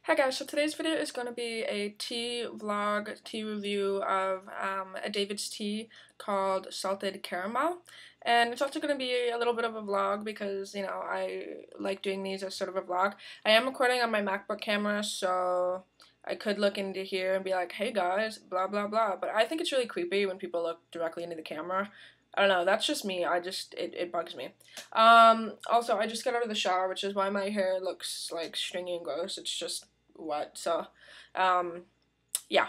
Hi guys, so today's video is going to be a tea vlog, tea review of a David's tea called Salted Caramel. And it's also going to be a little bit of a vlog because, you know, I like doing these as sort of a vlog. I am recording on my MacBook camera, so I could look into here and be like, hey guys, blah blah blah. But I think it's really creepy when people look directly into the camera. I don't know, that's just me. It bugs me. Also, I just got out of the shower, which is why my hair looks like stringy and gross. It's just wet, so, yeah.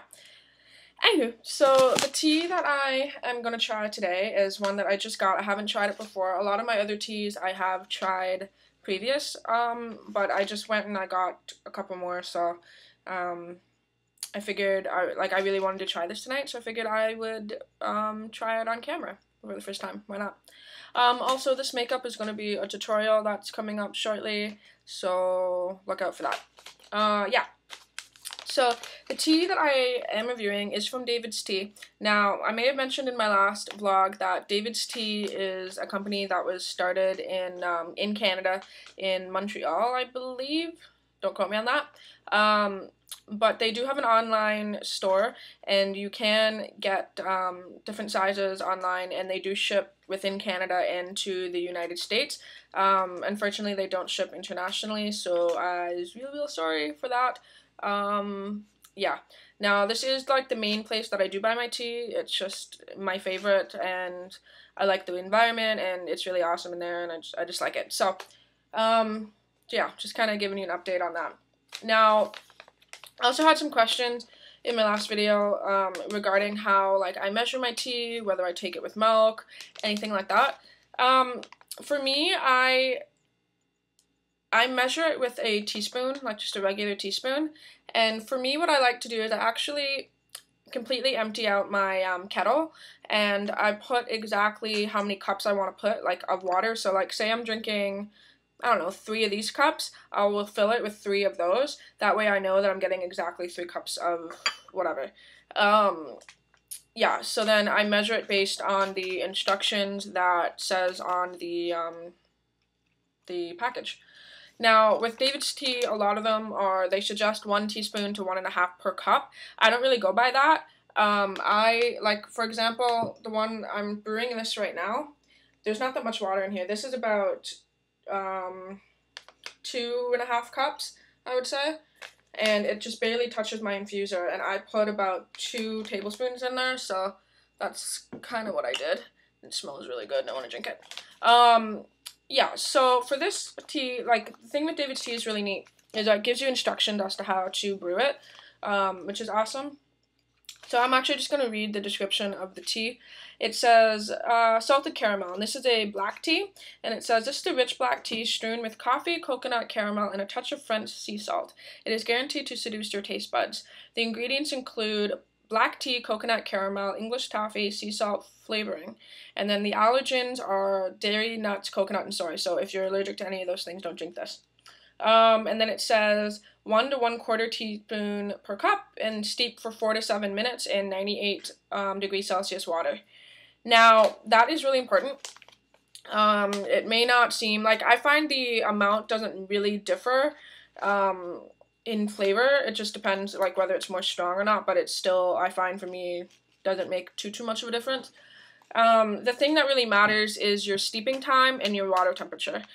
Anywho, so the tea that I am going to try today is one that I just got. I haven't tried it before. A lot of my other teas I have tried previous, but I just went and I got a couple more, so, I figured, I really wanted to try this tonight, so I figured I would, try it on camera for the first time. Why not? Also, this makeup is going to be a tutorial that's coming up shortly, so look out for that. Yeah. So, the tea that I am reviewing is from David's Tea. Now, I may have mentioned in my last vlog that David's Tea is a company that was started in Canada, in Montreal, I believe. Don't quote me on that. But they do have an online store, and you can get different sizes online, and they do ship within Canada and to the United States. Unfortunately, they don't ship internationally, so I was real sorry for that. Yeah. Now, this is like the main place that I do buy my tea. It's just my favorite, and I like the environment, and it's really awesome in there, and I just like it. So, yeah, just kind of giving you an update on that. Now, I also had some questions in my last video regarding how, like, I measure my tea, whether I take it with milk, anything like that. For me, I measure it with a teaspoon, like just a regular teaspoon, and for me what I like to do is I actually completely empty out my kettle, and I put exactly how many cups I want to put, like, of water. So, like, say I'm drinking, I don't know, 3 of these cups, I will fill it with 3 of those. That way I know that I'm getting exactly 3 cups of whatever. Yeah, so then I measure it based on the instructions that says on the package. Now, with David's Tea, a lot of them they suggest 1 teaspoon to 1.5 per cup. I don't really go by that. Like, for example, the one I'm brewing this right now, there's not that much water in here. This is about 2.5 cups, I would say, and it just barely touches my infuser, and I put about 2 tablespoons in there, so that's kind of what I did. It smells really good, and I want to drink it. Yeah, so for this tea, like, the thing with David's Tea is really neat, is that it gives you instructions as to how to brew it, which is awesome. So I'm actually just going to read the description of the tea. It says, salted caramel, and this is a black tea, and it says, this is a rich black tea strewn with coffee, coconut, caramel, and a touch of French sea salt. It is guaranteed to seduce your taste buds. The ingredients include black tea, coconut, caramel, English toffee, sea salt flavoring, and then the allergens are dairy, nuts, coconut, and soy, so if you're allergic to any of those things, don't drink this. And then it says 1 to 1/4 teaspoon per cup, and steep for 4 to 7 minutes in 98 degrees Celsius water. Now, that is really important. It may not seem like, I find the amount doesn't really differ in flavor. It just depends, like, whether it's more strong or not, but it's still, I find, for me, doesn't make too much of a difference. The thing that really matters is your steeping time and your water temperature.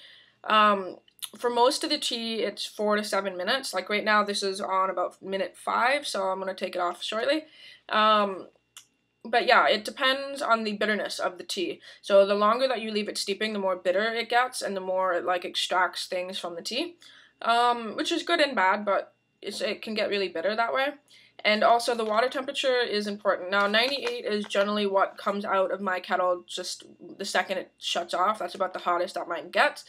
For most of the tea, it's 4 to 7 minutes. Like, right now, this is on about minute 5, so I'm going to take it off shortly. But yeah, it depends on the bitterness of the tea. So the longer that you leave it steeping, the more bitter it gets, and the more it, like, extracts things from the tea. Which is good and bad, but it can get really bitter that way. And also, the water temperature is important. Now, 98 is generally what comes out of my kettle just the second it shuts off. That's about the hottest that mine gets.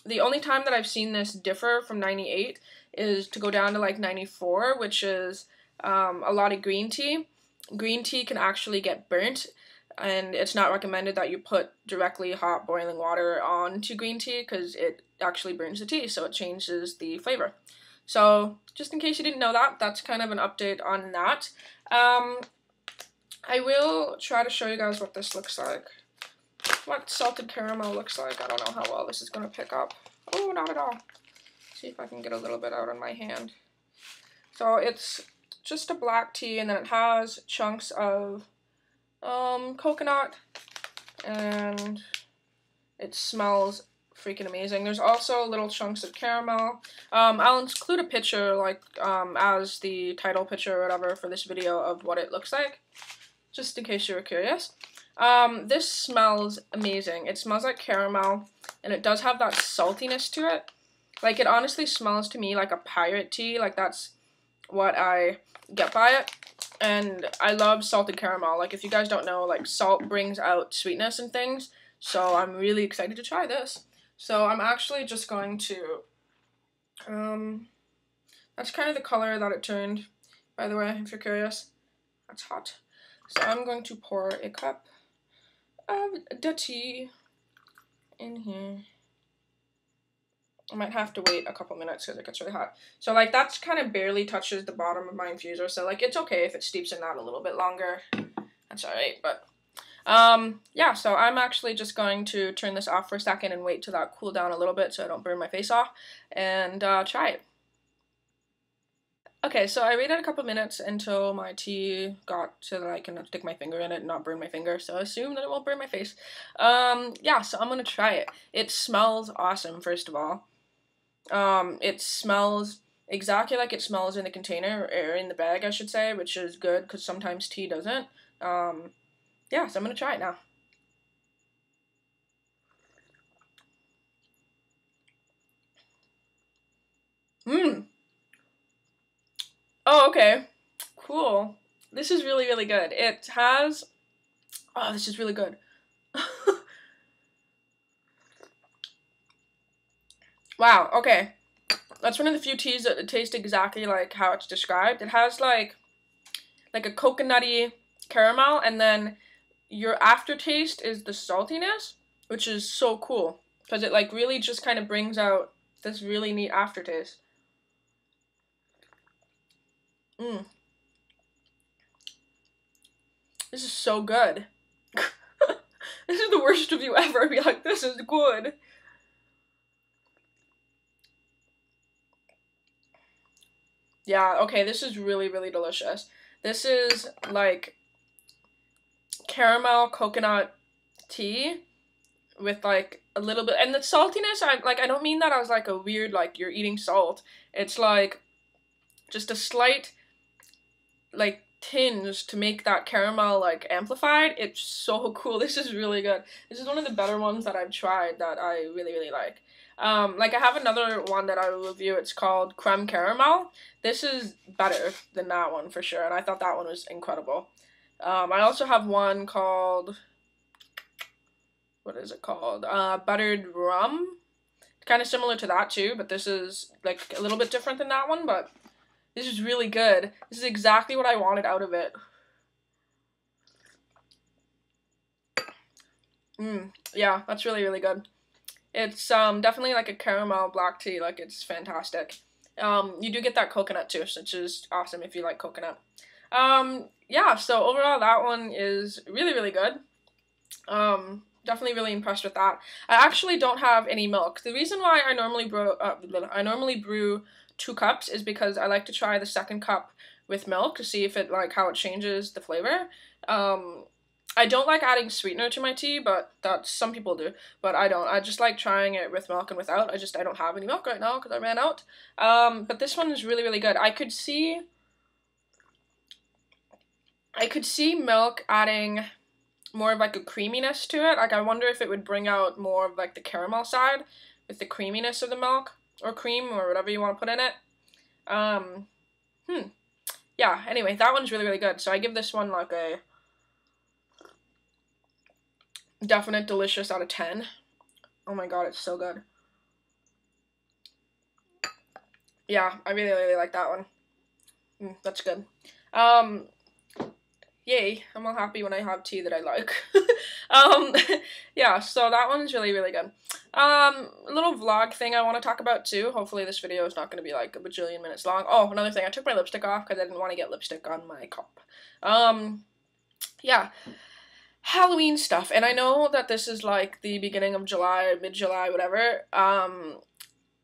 The only time that I've seen this differ from 98 is to go down to, like, 94, which is a lot of green tea. Green tea can actually get burnt, and it's not recommended that you put directly hot boiling water onto green tea because it actually burns the tea, so it changes the flavor. So, just in case you didn't know that, that's kind of an update on that. I will try to show you guys what this looks like. What salted caramel looks like. I don't know how well this is going to pick up. Oh, not at all. see if I can get a little bit out on my hand. So it's just a black tea, and then it has chunks of coconut, and it smells freaking amazing. There's also little chunks of caramel. I'll include a picture, like, as the title picture or whatever for this video of what it looks like, just in case you were curious. This smells amazing. It smells like caramel, and it does have that saltiness to it. Like, it honestly smells to me like a pirate tea. Like, that's what I get by it. And I love salted caramel. Like, if you guys don't know, like, salt brings out sweetness and things. So I'm really excited to try this. So I'm actually just going to, that's kind of the color that it turned, by the way, if you're curious. That's hot. So I'm going to pour a cup of the tea in here. I might have to wait a couple minutes because it gets really hot. So, like, that's kind of barely touches the bottom of my infuser. So, like, it's okay if it steeps in that a little bit longer. That's alright, but, yeah, so I'm actually just going to turn this off for a second and wait till that cool down a little bit so I don't burn my face off, and try it. Okay, so I waited a couple minutes until my tea got so that I can stick my finger in it and not burn my finger, so I assume that it won't burn my face. Yeah, so I'm gonna try it. It smells awesome, first of all. It smells exactly like it smells in the container, or in the bag, I should say, which is good, because sometimes tea doesn't. Yeah, so I'm gonna try it now. Oh, okay. Cool. This is really, really good. It has... Oh, this is really good. Wow, okay. That's one of the few teas that taste exactly like how it's described. It has, like a coconutty caramel, and then your aftertaste is the saltiness, which is so cool. Because it, like, really just kind of brings out this really neat aftertaste. This is so good. This is the worst review ever. Be like, this is good. Yeah, okay, this is really, really delicious. This is, like, caramel coconut tea with, like, a little bit, and the saltiness, I don't mean that as, like, a weird, like, you're eating salt. It's, like, just a slight, like, tinge to make that caramel, like, amplified. It's so cool. This is really good. This is one of the better ones that I've tried that I really, really like. Like, I have another one that I will review. It's called Creme Caramel. This is better than that one for sure, and I thought that one was incredible. I also have one called, what is it called? Buttered Rum. Kind of similar to that too, but this is, like, a little bit different than that one, but this is really good. This is exactly what I wanted out of it. Yeah, that's really, really good. It's definitely like a caramel black tea. Like, it's fantastic. You do get that coconut too, which is awesome if you like coconut. Yeah, so overall that one is really, really good. Definitely really impressed with that. I actually don't have any milk. The reason why I normally brew 2 cups is because I like to try the second cup with milk to see if it, like, how it changes the flavor. I don't like adding sweetener to my tea, but some people do, but I don't. I just like trying it with milk and without. I don't have any milk right now because I ran out. But this one is really, really good. I could see milk adding more of, like, a creaminess to it. Like, I wonder if it would bring out more of, like, the caramel side with the creaminess of the milk, or cream, or whatever you want to put in it. Yeah, anyway, that one's really, really good. So I give this one, like, a definite delicious out of 10. Oh my god, it's so good. Yeah, I really, really like that one. That's good. Yay, I'm all happy when I have tea that I like. Yeah, so that one's really, really good. A little vlog thing I want to talk about too. Hopefully this video is not going to be like a bajillion minutes long. Oh, another thing, I took my lipstick off because I didn't want to get lipstick on my cup. Yeah, Halloween stuff, and I know that this is like the beginning of July, mid-July, whatever.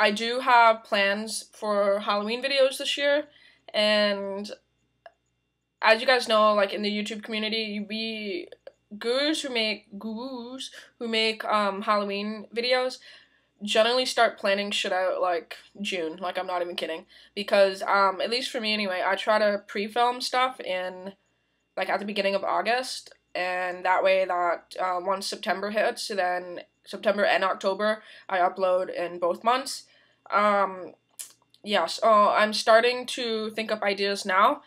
I do have plans for Halloween videos this year, and as you guys know, like in the YouTube community, we gurus who make Halloween videos generally start planning shit out like June. Like, I'm not even kidding, because at least for me anyway, I try to pre-film stuff in like at the beginning of August, and that way that once September hits, then September and October I upload in both months. Yeah, so I'm starting to think up ideas now.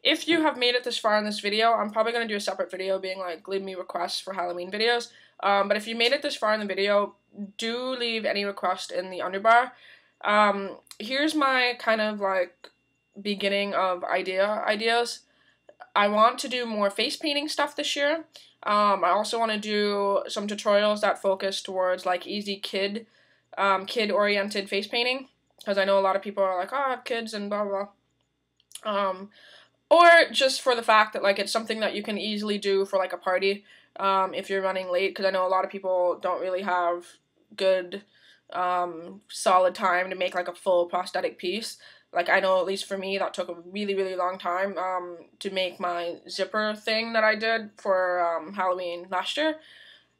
If you have made it this far in this video, I'm probably going to do a separate video being like, leave me requests for Halloween videos. But if you made it this far in the video, do leave any request in the underbar. Here's my kind of like beginning of ideas. I want to do more face painting stuff this year. I also want to do some tutorials that focus towards like easy kid-oriented face painting, because I know a lot of people are like, oh, I have kids and blah blah. Or just for the fact that like it's something that you can easily do for like a party if you're running late, because I know a lot of people don't really have good solid time to make like a full prosthetic piece. Like, I know at least for me that took a really long time to make my zipper thing that I did for Halloween last year.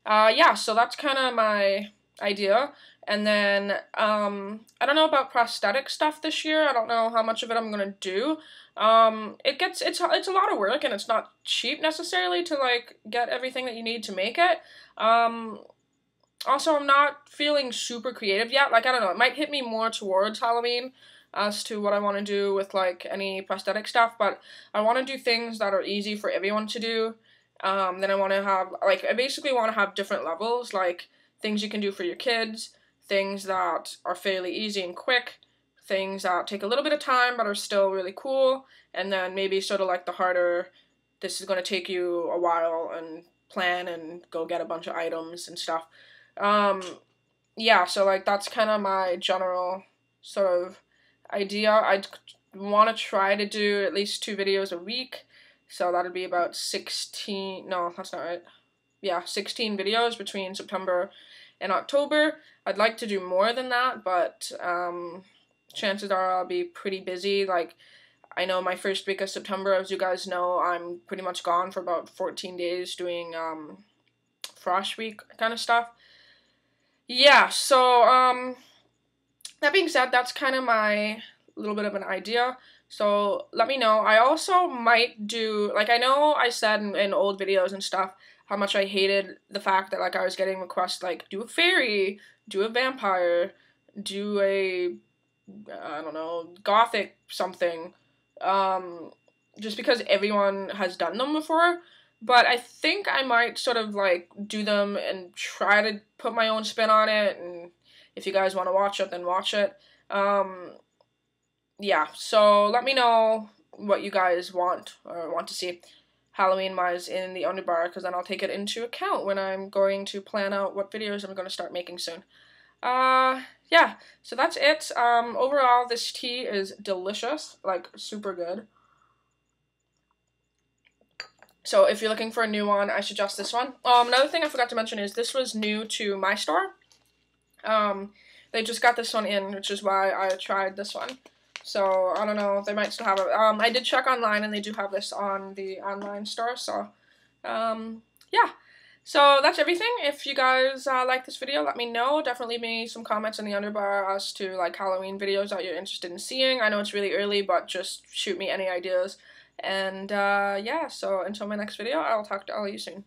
Yeah, so that's kind of my idea. And then, I don't know about prosthetic stuff this year. I don't know how much of it I'm gonna do. It's a lot of work, and it's not cheap necessarily to, like, get everything that you need to make it. Also, I'm not feeling super creative yet. Like, I don't know, it might hit me more towards Halloween as to what I want to do with, like, any prosthetic stuff, but I want to do things that are easy for everyone to do. Then I want to have, like, I basically want to have different levels, like, things you can do for your kids, things that are fairly easy and quick, things that take a little bit of time but are still really cool, and then maybe sort of like the harder, this is going to take you a while and plan and go get a bunch of items and stuff. Yeah, so like that's kind of my general sort of idea. I want to try to do at least 2 videos a week, so that'd be about 16, no, that's not right. Yeah, 16 videos between September and October. I'd like to do more than that, but chances are I'll be pretty busy. Like, I know my first week of September, as you guys know, I'm pretty much gone for about 14 days doing Frosh Week kind of stuff. Yeah, so that being said, that's kind of my little bit of an idea. So let me know. I also might do, like, I know I said in old videos and stuff how much I hated the fact that, like, I was getting requests, like, do a fairy, do a vampire, do a, I don't know, gothic something, just because everyone has done them before. But I think I might sort of, like, do them and try to put my own spin on it, and if you guys want to watch it, then watch it. Yeah, so let me know what you guys want or want to see Halloween-wise in the underbar, because then I'll take it into account when I'm going to plan out what videos I'm going to start making soon. Yeah, so that's it. Overall, this tea is delicious, like, super good. So if you're looking for a new one, I suggest this one. Another thing I forgot to mention is this was new to my store. They just got this one in, which is why I tried this one. So, I don't know, they might still have it. I did check online, and they do have this on the online store, so, yeah. So, that's everything. If you guys like this video, let me know. Definitely leave me some comments in the underbar as to, like, Halloween videos that you're interested in seeing. I know it's really early, but just shoot me any ideas. And, yeah, so until my next video, I'll talk to all of you soon.